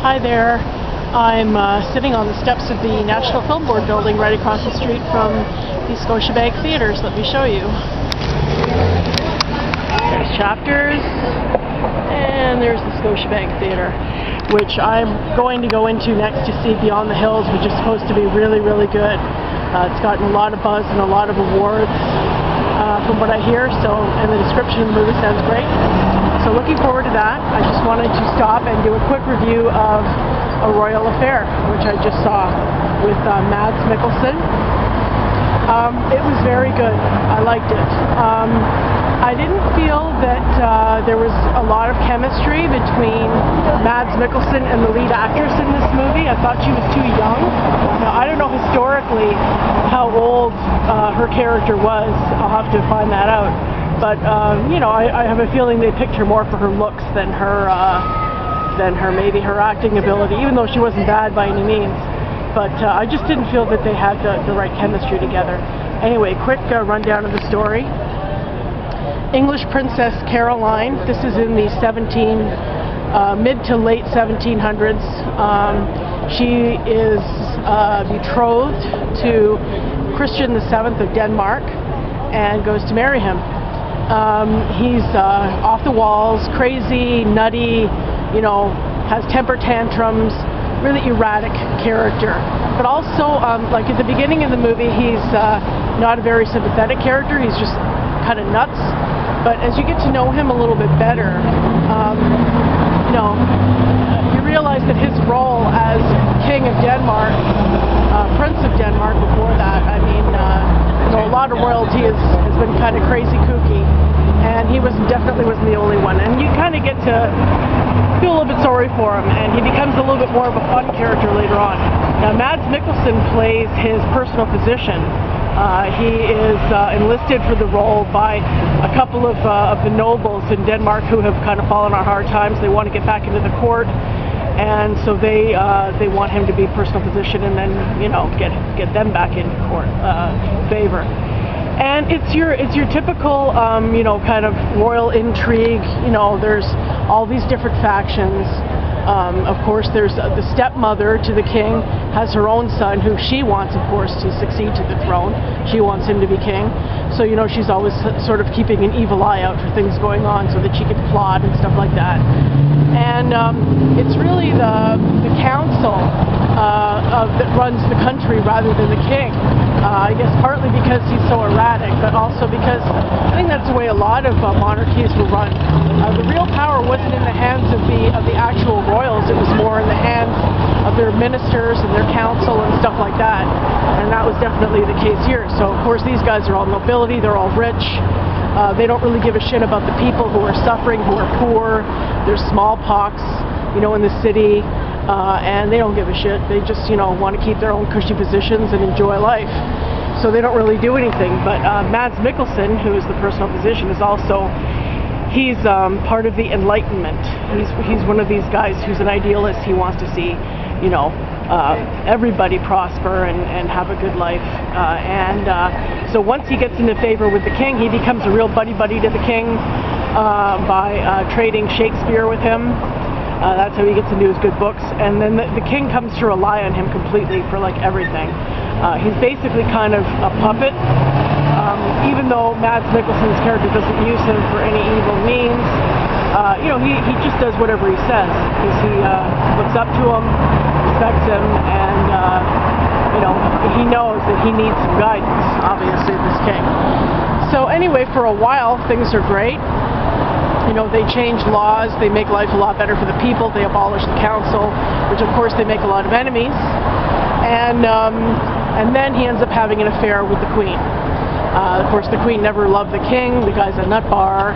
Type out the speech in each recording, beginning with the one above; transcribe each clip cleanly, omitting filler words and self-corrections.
Hi there. I'm sitting on the steps of the National Film Board building right across the street from the Scotiabank theaters. Let me show you. There's Chapters, and there's the Scotiabank Theater, which I'm going to go into next to see Beyond the Hills, which is supposed to be really, really good. It's gotten a lot of buzz and a lot of awards from what I hear, and the description of the movie sounds great. So looking forward to that. I just wanted to stop and do a quick review of A Royal Affair, which I just saw with Mads Mikkelsen. It was very good. I liked it. I didn't feel that there was a lot of chemistry between Mads Mikkelsen and the lead actress in this movie. I thought she was too young. Now, I don't know historically how old her character was. I'll have to find that out. But I have a feeling they picked her more for her looks than her maybe her acting ability, even though she wasn't bad by any means. But I just didn't feel that they had the right chemistry together. Anyway, quick rundown of the story. English Princess Caroline. This is in the mid to late 1700s. She is betrothed to Christian VII of Denmark and goes to marry him. He's off the walls, crazy, nutty, has temper tantrums, really erratic character. But also, like at the beginning of the movie, he's not a very sympathetic character. He's just kind of nuts. But as you get to know him a little bit better, you realize that his role as King of Denmark, Prince of Denmark before that, I mean, a lot of royalty has been kind of crazy kooky, and he definitely wasn't the only one. And you kind of get to feel a little bit sorry for him, and he becomes a little bit more of a fun character later on. Now, Mads Mikkelsen plays his personal physician. He is enlisted for the role by a couple of the nobles in Denmark who have kind of fallen on hard times. They want to get back into the court, and so they want him to be personal physician and then get them back into court favor. And it's your typical kind of royal intrigue. There's all these different factions. Of course, there's the stepmother to the king has her own son who she wants, of course, to succeed to the throne. She wants him to be king. So, she's always sort of keeping an evil eye out for things going on so that she can plot and stuff like that. And it's really the council that runs the country rather than the king. I guess partly because he's so erratic, but also because I think that's the way a lot of monarchies were run. The real power wasn't in the hands of the actual royals. It was more in the hands of their ministers and their council and stuff like that. And that was definitely the case here. So of course these guys are all nobility. They're all rich. They don't really give a shit about the people who are suffering, who are poor. There's smallpox, in the city. And they don't give a shit. They just, want to keep their own cushy positions and enjoy life. So they don't really do anything. But Mads Mikkelsen, who is the personal physician, is also, he's part of the Enlightenment. He's one of these guys who's an idealist. He wants to see, everybody prosper and have a good life. So once he gets into favor with the king, he becomes a real buddy-buddy to the king by trading Shakespeare with him. That's how he gets into his good books. And then the king comes to rely on him completely for everything. He's basically kind of a puppet. Even though Mads Mikkelsen's character doesn't use him for any evil means, he just does whatever he says. Because he looks up to him, respects him, and he knows that he needs some guidance, obviously, this king. So anyway, for a while, things are great. They change laws, they make life a lot better for the people, they abolish the council, which of course they make a lot of enemies, and then he ends up having an affair with the queen. Of course the queen never loved the king, the guy's a nut bar,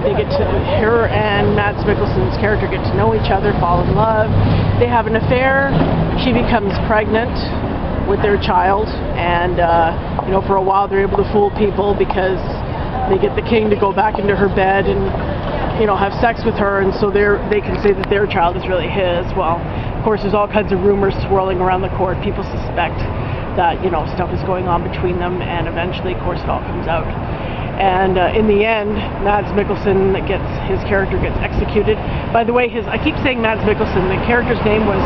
they get to, her and Mads Mikkelsen's character get to know each other, fall in love, they have an affair, she becomes pregnant with their child, and for a while they're able to fool people because they get the king to go back into her bed and, have sex with her, and so they can say that their child is really his. Well, of course, there's all kinds of rumors swirling around the court. People suspect that, stuff is going on between them, and eventually, of course, it all comes out. And in the end, Mads Mikkelsen his character gets executed. By the way, I keep saying Mads Mikkelsen. The character's name was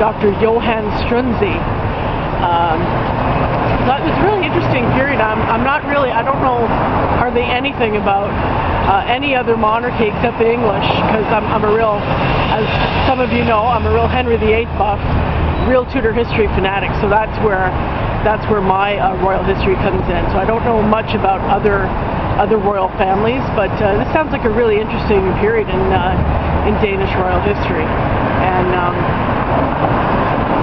Dr. Johann Struensee. That was a really interesting period. I don't know hardly anything about any other monarchy except the English, because I'm a real, as some of you know, I'm a real Henry VIII buff, real Tudor history fanatic. So that's where my royal history comes in. So I don't know much about other royal families, but this sounds like a really interesting period in Danish royal history. And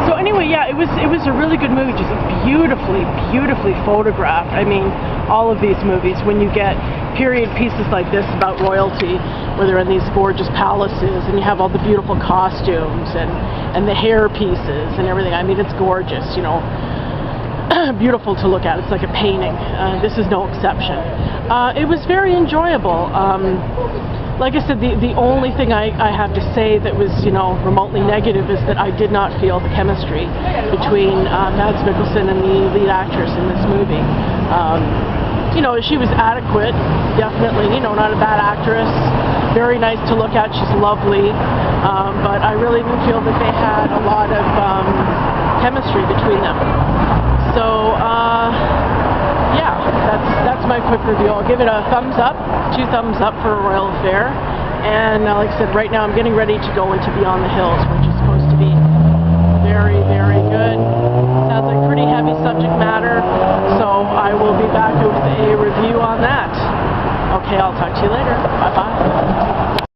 so anyway, yeah, it was a really good movie, just beautifully photographed. I mean, all of these movies, when you get period pieces like this about royalty, where they're in these gorgeous palaces, and you have all the beautiful costumes and the hair pieces and everything. I mean, it's gorgeous, you know. Beautiful to look at. It's like a painting. This is no exception. It was very enjoyable. Like I said, the only thing I have to say that was, you know, remotely negative is that I did not feel the chemistry between Mads Mikkelsen and the lead actress in this movie. You know, she was adequate, definitely. You know, not a bad actress. Very nice to look at. She's lovely. But I really didn't feel that they had a lot of chemistry between them. So, yeah, that's my quick review. I'll give it a thumbs up, 2 thumbs up for A Royal Affair. And like I said, right now I'm getting ready to go into Beyond the Hills, which